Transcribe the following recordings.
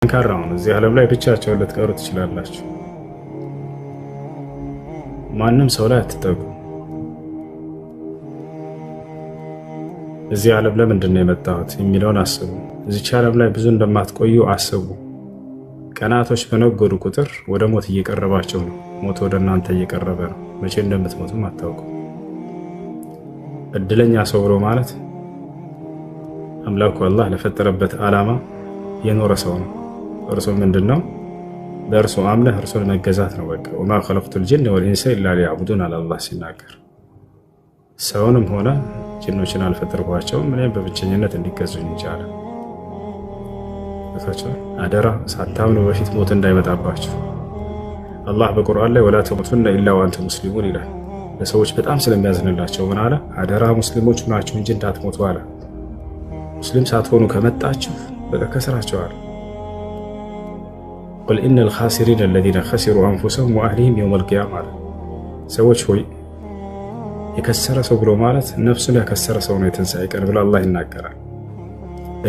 ጠንካራው ነው። እዚህ ዓለም ላይ ብቻቸውን ልትቀሩ ትችላላችሁ። ማንም ሰው ላይ አትጠጉ። እዚህ ዓለም ለምንድን ነው የመጣሁት የሚለውን አስቡ። እዚች ዓለም ላይ ብዙ እንደማትቆዩ አስቡ። ቀናቶች በነጎዱ ቁጥር ወደ ሞት እየቀረባቸው ነው። ሞት ወደ እናንተ እየቀረበ ነው። መቼ እንደምትሞቱም አታውቁ። እድለኛ ሰው ብሎ ማለት አምላኩ አላህ ለፈጠረበት ዓላማ የኖረ ሰው ነው። እርሱ ምንድነው? በእርሱ አምነህ እርሱን መገዛት ነው። በቃ ወማ ኸለቅቱል ጂነ ወልኢንሰ ኢላ ሊያዕቡዱን አለ አላህ ሲናገር። ሰውንም ሆነ ጂኖችን አልፈጠርኳቸውም እኔም በብቸኝነት እንዲገዙኝ ይቻላል። አደራ ሳታምኑ በፊት ሞት እንዳይመጣባችሁ። አላህ በቁርአን ላይ ወላ ተሙቱነ ኢላ ወአንቱም ሙስሊሙን ይላል። ለሰዎች በጣም ስለሚያዝንላቸው ምን አለ? አደራ ሙስሊሞች ናችሁ እንጂ እንዳትሞቱ አለ። ሙስሊም ሳትሆኑ ከመጣችሁ በቃ ከስራችኋል። ቁል ኢነል ኻሲሪነ አለዚነ ኸሲሩ አንፉሰሁም ወአህሊሂም የውመል ቂያማ አለ። ሰዎች ሆይ የከሰረ ሰው ብሎ ማለት ነፍሱን ያከሰረ ሰው ነው የትንሣኤ ቀን ብሎ አላህ ይናገራል።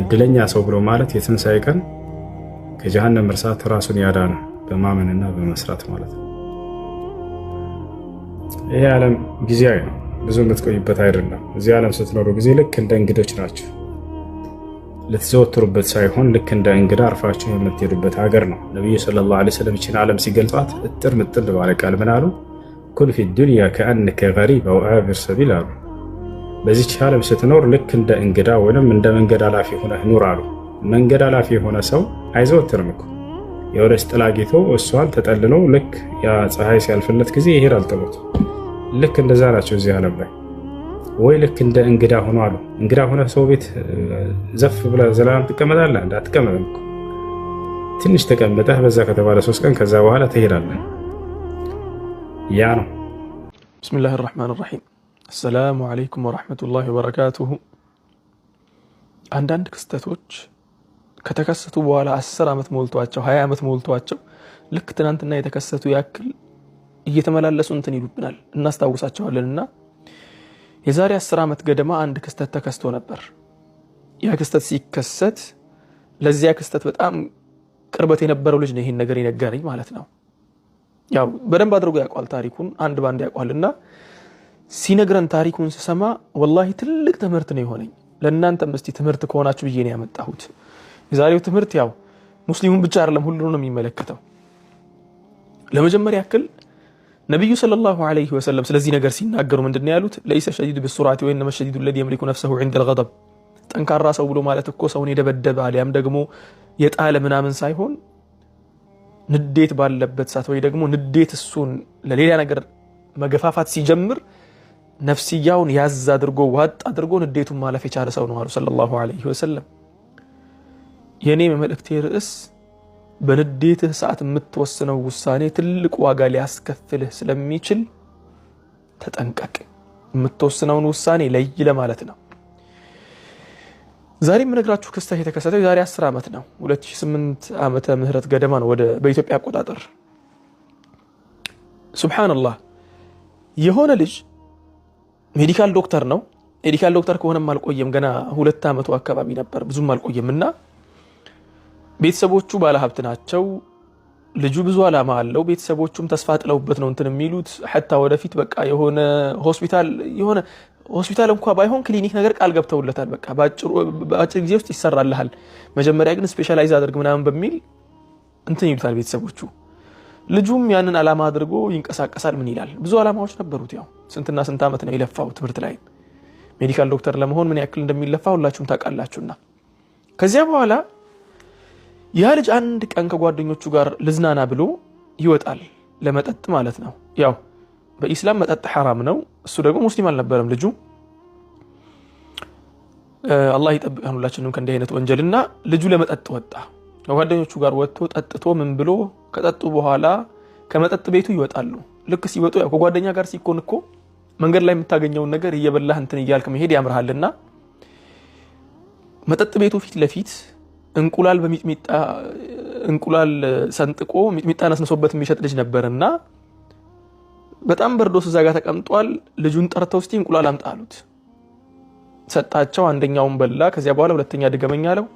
እድለኛ ሰው ብሎ ማለት የትንሣኤ ቀን ከጀሃነም እርሳት ራሱን ያዳነ በማመንና በመስራት ማለት ነው። ይሄ ዓለም ጊዜያዊ ነው፣ ብዙ የምትቆይበት አይደለም። እዚህ ዓለም ስትኖሩ ጊዜ ልክ እንደ እንግዶች ናቸው። ልትዘወትሩበት ሳይሆን ልክ እንደ እንግዳ አርፋችሁ የምትሄዱበት ሀገር ነው። ነቢዩ ሰለላሁ ዐለይሂ ወሰለም ይህችን ዓለም ሲገልጿት እጥር ምጥን ባለ ቃል ምን አሉ? ኩን ፊ ዱንያ ከአነከ ገሪብ አው አቢር ሰቢል አሉ። በዚች ዓለም ስትኖር ልክ እንደ እንግዳ ወይም እንደ መንገድ አላፊ ሆነህ ኑር አሉ። መንገድ አላፊ የሆነ ሰው አይዘወትርም እኮ የሆነች ጥላ አግኝቶ እሷን ተጠልሎ ልክ ያ ፀሐይ ሲያልፍለት ጊዜ ይሄዳል ጥሎት። ልክ እንደዛ ናቸው እዚህ ዓለም ላይ። ወይ ልክ እንደ እንግዳ ሆኖ አሉ። እንግዳ ሆነ ሰው ቤት ዘፍ ብለህ ዘላለም ትቀመጣለህ? እንዳትቀመጥም እኮ ትንሽ ተቀምጠህ በዛ ከተባለ 3 ቀን ከዛ በኋላ ትሄዳለህ። ያ ነው። ቢስሚላሂ ራህማኒ ራሂም። አሰላሙ አለይኩም ወራህመቱላሂ ወበረካቱሁ። አንዳንድ ክስተቶች ከተከሰቱ በኋላ 10 ዓመት ሞልቷቸው 20 ዓመት ሞልቷቸው ልክ ትናንትና የተከሰቱ ያክል እየተመላለሱ እንትን ይሉብናል፣ እናስታውሳቸዋለንና የዛሬ 10 ዓመት ገደማ አንድ ክስተት ተከስቶ ነበር። ያ ክስተት ሲከሰት ለዚያ ክስተት በጣም ቅርበት የነበረው ልጅ ነው ይሄን ነገር የነገረኝ ማለት ነው። ያው በደንብ አድርጎ ያውቃል ታሪኩን፣ አንድ ባንድ ያውቃልና ሲነግረን ታሪኩን ስሰማ ወላሂ ትልቅ ትምህርት ነው የሆነኝ። ለእናንተም እስቲ ትምህርት ከሆናችሁ ብዬ ነው ያመጣሁት። የዛሬው ትምህርት ያው ሙስሊሙን ብቻ አይደለም ሁሉንም ነው የሚመለከተው። ለመጀመሪያ ያክል ነብዩ ሰለላሁ ዐለይሂ ወሰለም ስለዚህ ነገር ሲናገሩ ምንድነው ያሉት? ለይሰ ሸዲዱ ቢሱራቲ ወይነማ ሸዲዱ الذي يملك نفسه عند الغضب። ጠንካራ ሰው ብሎ ማለት እኮ ሰውን የደበደበ አሊያም ደግሞ የጣለ ምናምን ሳይሆን ንዴት ባለበት ሰዓት ወይ ደግሞ ንዴት እሱን ለሌላ ነገር መገፋፋት ሲጀምር ነፍስያውን ያዝ አድርጎ ዋጥ አድርጎ ንዴቱን ማለፍ የቻለ ሰው ነው አሉ ሰለላሁ ዐለይሂ ወሰለም። የኔ መልእክቴ ርዕስ በንዴትህ ሰዓት የምትወስነው ውሳኔ ትልቅ ዋጋ ሊያስከፍልህ ስለሚችል ተጠንቀቅ፣ የምትወስነውን ውሳኔ ለይ ለማለት ነው። ዛሬ የምነግራችሁ ክስተት የተከሰተው የዛሬ 10 ዓመት ነው። 2008 ዓመተ ምህረት ገደማ ነው በኢትዮጵያ አቆጣጠር። ሱብሃንአላህ የሆነ ልጅ ሜዲካል ዶክተር ነው። ሜዲካል ዶክተር ከሆነም አልቆየም፣ ገና 2 ዓመቱ አካባቢ ነበር፣ ብዙም አልቆየምና ቤተሰቦቹ ባለሀብት ናቸው። ልጁ ብዙ ዓላማ አለው። ቤተሰቦቹም ተስፋ ጥለውበት ነው እንትን የሚሉት ሐታ ወደፊት በቃ የሆነ ሆስፒታል እንኳን ባይሆን ክሊኒክ ነገር ቃል ገብተውለታል። በቃ በአጭር ጊዜ ውስጥ ይሰራልሃል፣ መጀመሪያ ግን ስፔሻላይዝ አድርግ ምናምን በሚል እንትን ይሉታል ቤተሰቦቹ። ልጁም ያንን ዓላማ አድርጎ ይንቀሳቀሳል። ምን ይላል? ብዙ ዓላማዎች ነበሩት። ያው ስንትና ስንት ዓመት ነው የለፋው ትምህርት ላይ። ሜዲካል ዶክተር ለመሆን ምን ያክል እንደሚለፋ ሁላችሁም ታውቃላችሁና ከዚያ በኋላ ያ ልጅ አንድ ቀን ከጓደኞቹ ጋር ልዝናና ብሎ ይወጣል፣ ለመጠጥ ማለት ነው። ያው በኢስላም መጠጥ ሐራም ነው። እሱ ደግሞ ሙስሊም አልነበረም ልጁ። አላህ ይጠብቀን ሁላችንም ከእንዲህ አይነት ወንጀልና ልጁ ለመጠጥ ወጣ። ከጓደኞቹ ጋር ወጥቶ ጠጥቶ ምን ብሎ ከጠጡ በኋላ ከመጠጥ ቤቱ ይወጣሉ። ልክ ሲወጡ ያው ከጓደኛ ጋር ሲኮን እኮ መንገድ ላይ የምታገኘውን ነገር እየበላህ እንትን እያልክ መሄድ ያምርሃልና መጠጥ ቤቱ ፊት ለፊት እንቁላል በሚጥሚጣ እንቁላል ሰንጥቆ ሚጥሚጣ አስነሶበት የሚሸጥ ልጅ ነበርና በጣም በርዶስ እዛ ጋር ተቀምጧል። ልጁን ጠርተው እስቲ እንቁላል አምጣ አሉት። ሰጣቸው። አንደኛውን በላ። ከዚያ በኋላ ሁለተኛ ድገመኝ አለው።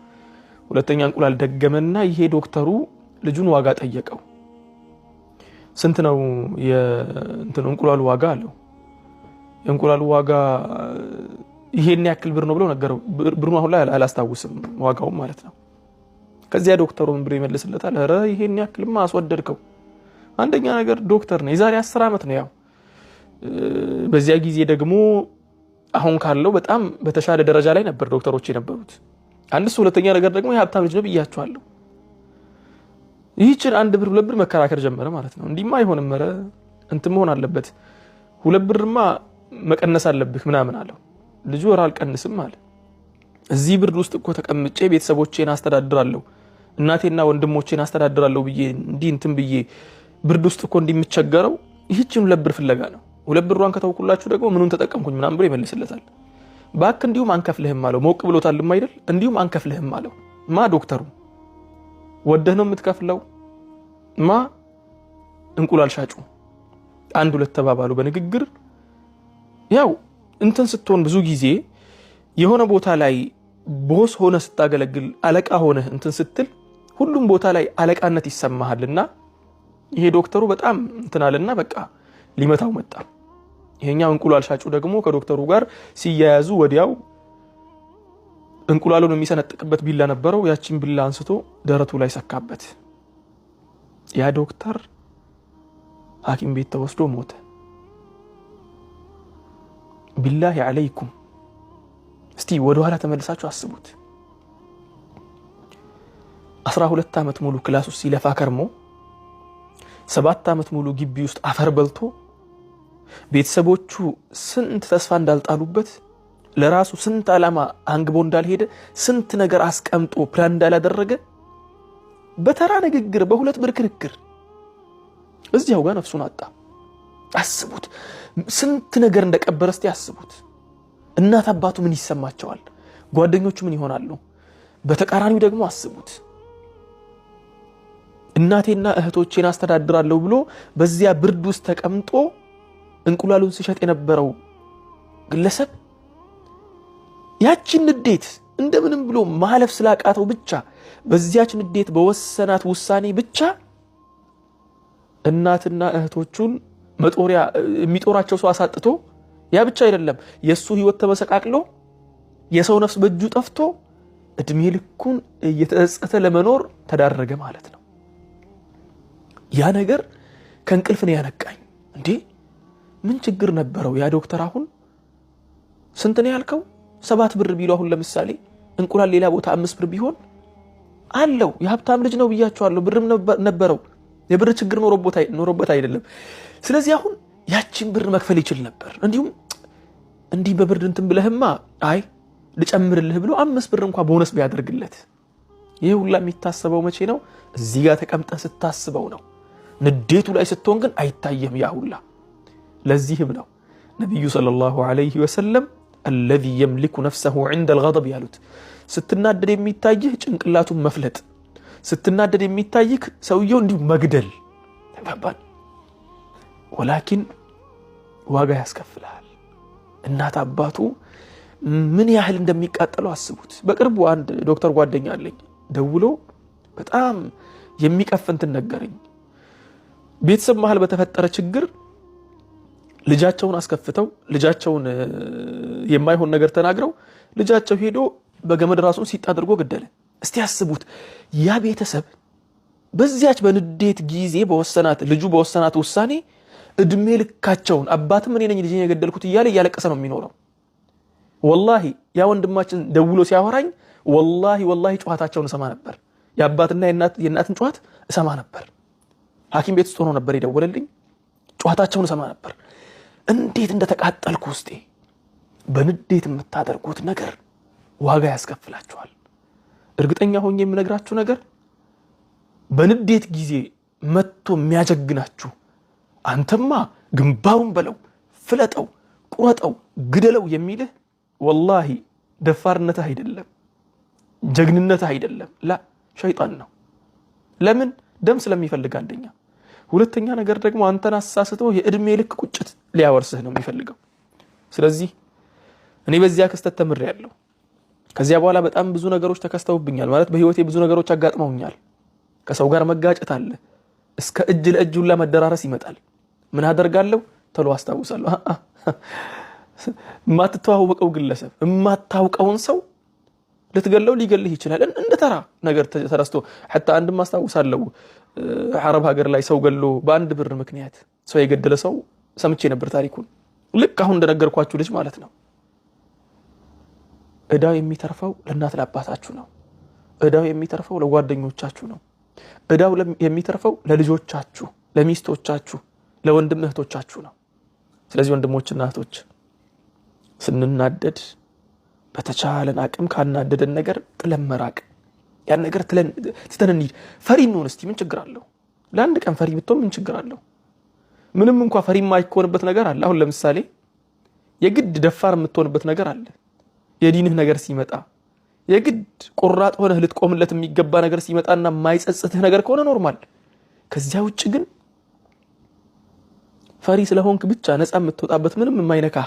ሁለተኛ እንቁላል ደገመና ይሄ ዶክተሩ ልጁን ዋጋ ጠየቀው። ስንት ነው እንቁላሉ ዋጋ አለው። የእንቁላሉ ዋጋ ይሄን ያክል ብር ነው ብሎ ነገረው። ብሩን አሁን ላይ አላስታውስም ዋጋውን ማለት ነው። ከዚያ ዶክተሩ ምን ብሎ ይመልስለታል? ኧረ ይሄን ያክልማ አስወደድከው። አንደኛ ነገር ዶክተር ነው፣ የዛሬ 10 ዓመት ነው ያው። በዚያ ጊዜ ደግሞ አሁን ካለው በጣም በተሻለ ደረጃ ላይ ነበር ዶክተሮች የነበሩት። አንድ እሱ፣ ሁለተኛ ነገር ደግሞ የሀብታም ልጅ ነው ብያቸዋለሁ። ይህችን 1 ብር 2 ብር መከራከር ጀመረ ማለት ነው። እንዲህማ አይሆንም፣ ኧረ እንትን መሆን አለበት፣ 2 ብርማ መቀነስ አለብህ ምናምን አለው። ልጁ ኧረ አልቀንስም አለ። እዚህ ብርድ ውስጥ እኮ ተቀምጬ ቤተሰቦቼን አስተዳድራለሁ፣ እናቴና ወንድሞቼን አስተዳድራለሁ ብዬ እንዲህ እንትን ብዬ ብርድ ውስጥ እኮ እንዲምቸገረው ይህችን 2 ብር ፍለጋ ነው። 2 ብሯን ከተውኩላችሁ ደግሞ ምኑን ተጠቀምኩኝ ምናምን ብሎ ይመልስለታል። ባክ እንዲሁም አንከፍልህም አለው። ሞቅ ብሎታልም አይደል? እንዲሁም አንከፍልህም አለው። ማ ዶክተሩ ወደህ ነው የምትከፍለው? ማ እንቁላል ሻጩ? 1 2 ተባባሉ በንግግር። ያው እንትን ስትሆን ብዙ ጊዜ የሆነ ቦታ ላይ ቦስ ሆነ ስታገለግል አለቃ ሆነ እንትን ስትል ሁሉም ቦታ ላይ አለቃነት ይሰማሃልና ይሄ ዶክተሩ በጣም እንትን አለና በቃ ሊመታው መጣ። ይሄኛው እንቁላል ሻጩ ደግሞ ከዶክተሩ ጋር ሲያያዙ ወዲያው እንቁላሉን የሚሰነጥቅበት ቢላ ነበረው። ያቺን ቢላ አንስቶ ደረቱ ላይ ሰካበት። ያ ዶክተር ሐኪም ቤት ተወስዶ ሞተ። ቢላሂ አለይኩም እስቲ ወደ ኋላ ተመልሳችሁ አስቡት። 12 ዓመት ሙሉ ክላስ ውስጥ ሲለፋ ከርሞ 7 ዓመት ሙሉ ግቢ ውስጥ አፈር በልቶ ቤተሰቦቹ ስንት ተስፋ እንዳልጣሉበት፣ ለራሱ ስንት ዓላማ አንግቦ እንዳልሄደ፣ ስንት ነገር አስቀምጦ ፕላን እንዳላደረገ በተራ ንግግር በ2 ብር ክርክር እዚያው ጋር ነፍሱን አጣ። አስቡት ስንት ነገር እንደቀበረ እስቲ አስቡት። እናት አባቱ ምን ይሰማቸዋል? ጓደኞቹ ምን ይሆናሉ? በተቃራኒው ደግሞ አስቡት እናቴና እህቶቼን አስተዳድራለሁ ብሎ በዚያ ብርድ ውስጥ ተቀምጦ እንቁላሉን ሲሸጥ የነበረው ግለሰብ ያቺን ንዴት እንደምንም ብሎ ማለፍ ስላቃተው ብቻ በዚያች ንዴት በወሰናት ውሳኔ ብቻ እናትና እህቶቹን መጦሪያ የሚጦራቸው ሰው አሳጥቶ፣ ያ ብቻ አይደለም የሱ ህይወት ተመሰቃቅሎ የሰው ነፍስ በእጁ ጠፍቶ እድሜ ልኩን እየተጸጸተ ለመኖር ተዳረገ ማለት ነው። ያ ነገር ከእንቅልፍ ነው ያነቃኝ። እንዴ ምን ችግር ነበረው ያ ዶክተር? አሁን ስንት ነው ያልከው? 7 ብር ቢሉ አሁን ለምሳሌ እንቁላል ሌላ ቦታ 5 ብር ቢሆን አለው። የሀብታም ልጅ ነው ብያቸዋለሁ። ብርም ነበረው። የብር ችግር ኖሮበት አይደለም። ስለዚህ አሁን ያቺን ብር መክፈል ይችል ነበር። እንዲሁም እንዲህ በብርድ እንትን ብለህማ አይ ልጨምርልህ ብሎ 5 ብር እንኳን ቦነስ ቢያደርግለት። ይሄ ሁላ የሚታሰበው መቼ ነው? እዚህ ጋር ተቀምጠህ ስታስበው ነው። ንዴቱ ላይ ስትሆን ግን አይታየም ያ ሁላ። ለዚህም ነው ነብዩ ሰለላሁ ዐለይሂ ወሰለም الذي يملك نفسه عند الغضب ያሉት። ስትናደድ የሚታይህ ጭንቅላቱን መፍለጥ፣ ስትናደድ የሚታይህ ሰውየው እንዲሁ መግደል ተባባል። ወላኪን ዋጋ ያስከፍላል። እናት አባቱ ምን ያህል እንደሚቃጠለው አስቡት። በቅርቡ አንድ ዶክተር ጓደኛ አለኝ ደውሎ በጣም የሚቀፍንትን ነገረኝ። ቤተሰብ መሃል በተፈጠረ ችግር ልጃቸውን አስከፍተው ልጃቸውን የማይሆን ነገር ተናግረው ልጃቸው ሄዶ በገመድ ራሱን ሲጥ አድርጎ ገደለ። እስቲ አስቡት ያ ቤተሰብ በዚያች በንዴት ጊዜ ልጁ በወሰናት ውሳኔ እድሜ ልካቸውን አባትም እኔ ነኝ ልጄን የገደልኩት እያለ እያለቀሰ ነው የሚኖረው። ወላሂ ያ ወንድማችን ደውሎ ሲያወራኝ ወላሂ ጩኸታቸውን እሰማ ነበር። የአባትና የእናትን ጩኸት እሰማ ነበር። ሐኪም ቤት ውስጥ ሆኖ ነበር የደወለልኝ። ጩኸታቸውን እሰማ ነበር። እንዴት እንደተቃጠልኩ ውስጤ። በንዴት የምታደርጉት ነገር ዋጋ ያስከፍላችኋል። እርግጠኛ ሆኜ የምነግራችሁ ነገር በንዴት ጊዜ መጥቶ የሚያጀግናችሁ አንተማ ግንባሩን በለው፣ ፍለጠው፣ ቁረጠው፣ ግደለው የሚልህ ወላሂ ደፋርነትህ አይደለም፣ ጀግንነትህ አይደለም፣ ላ ሸይጣን ነው። ለምን? ደም ስለሚፈልግ አንደኛ። ሁለተኛ ነገር ደግሞ አንተን አሳስቶ የእድሜ ልክ ቁጭት ሊያወርስህ ነው የሚፈልገው። ስለዚህ እኔ በዚያ ክስተት ተምሬያለሁ። ከዚያ በኋላ በጣም ብዙ ነገሮች ተከስተውብኛል ማለት በህይወቴ ብዙ ነገሮች አጋጥመውኛል። ከሰው ጋር መጋጨት አለ፣ እስከ እጅ ለእጅ ሁላ መደራረስ ይመጣል። ምን አደርጋለሁ? ተሎ አስታውሳለሁ። የማትተዋወቀው ግለሰብ የማታውቀውን ሰው ልትገለው ሊገልህ ይችላል። እንደ ተራ ነገር ተረስቶ حتى አንድም አስታውሳለሁ አረብ ሀገር ላይ ሰው ገሎ በአንድ ብር ምክንያት ሰው የገደለ ሰው ሰምቼ ነበር ታሪኩን። ልክ አሁን እንደነገርኳችሁ ልጅ ማለት ነው። እዳው የሚተርፈው ለእናት ለአባታችሁ ነው። እዳው የሚተርፈው ለጓደኞቻችሁ ነው። እዳው የሚተርፈው ለልጆቻችሁ፣ ለሚስቶቻችሁ፣ ለወንድም እህቶቻችሁ ነው። ስለዚህ ወንድሞችና እህቶች ስንናደድ በተቻለን አቅም ካናደደን ነገር ጥለን መራቅ፣ ያን ነገር ትተን እንሂድ። ፈሪ እንሆን እስቲ ምን ችግር አለው? ለአንድ ቀን ፈሪ ብትሆን ምን ችግር አለው? ምንም እንኳን ፈሪ የማይሆንበት ነገር አለ። አሁን ለምሳሌ የግድ ደፋር የምትሆንበት ነገር አለ። የዲንህ ነገር ሲመጣ የግድ ቁራጥ ሆነህ ልትቆምለት የሚገባ ነገር ሲመጣና የማይጸጽትህ ነገር ከሆነ ኖርማል። ከዚያ ውጭ ግን ፈሪ ስለሆንክ ብቻ ነፃ የምትወጣበት ምንም የማይነካ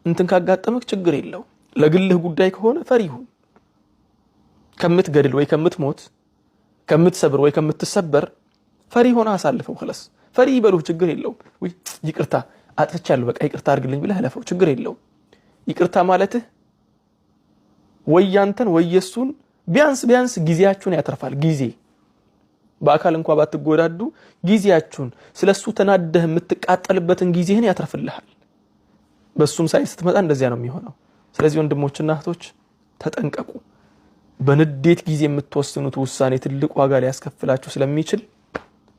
እንትን ካጋጠመክ ችግር የለው። ለግልህ ጉዳይ ከሆነ ፈሪ ሁን። ከምትገድል ወይ ከምትሞት ከምትሰብር ወይ ከምትሰበር ፈሪ ሆነ አሳልፈው خلاص። ፈሪ ይበሉህ ችግር የለው። ወይ ይቅርታ አጥፍቻለሁ በቃ ይቅርታ አድርግልኝ ብለህ ለፈው ችግር የለው። ይቅርታ ማለትህ ወይ ያንተን ወይ የሱን ቢያንስ ጊዜያችሁን ያተርፋል። ጊዜ በአካል እንኳን ባትጎዳዱ ጊዜያችሁን ስለሱ ተናደህ የምትቃጠልበትን ጊዜህን ያተርፍልሃል። በሱም ሳይል ስትመጣ እንደዚያ ነው የሚሆነው። ስለዚህ ወንድሞችና እህቶች ተጠንቀቁ። በንዴት ጊዜ የምትወስኑት ውሳኔ ትልቅ ዋጋ ሊያስከፍላችሁ ስለሚችል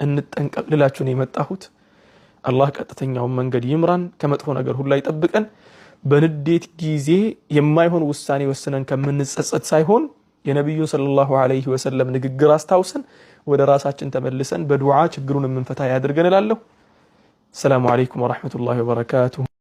እንጠንቀቅ ልላችሁ ነው የመጣሁት። አላህ ቀጥተኛውን መንገድ ይምራን፣ ከመጥፎ ነገር ሁሉ ይጠብቀን። በንዴት ጊዜ የማይሆን ውሳኔ ወስነን ከምንጸጸት ሳይሆን የነብዩ ሰለላሁ ዐለይሂ ወሰለም ንግግር አስታውሰን ወደ ራሳችን ተመልሰን በዱዓ ችግሩን የምንፈታ ያድርገን እላለሁ። ሰላም አለይኩም ወራህመቱላሂ ወበረካቱሁ።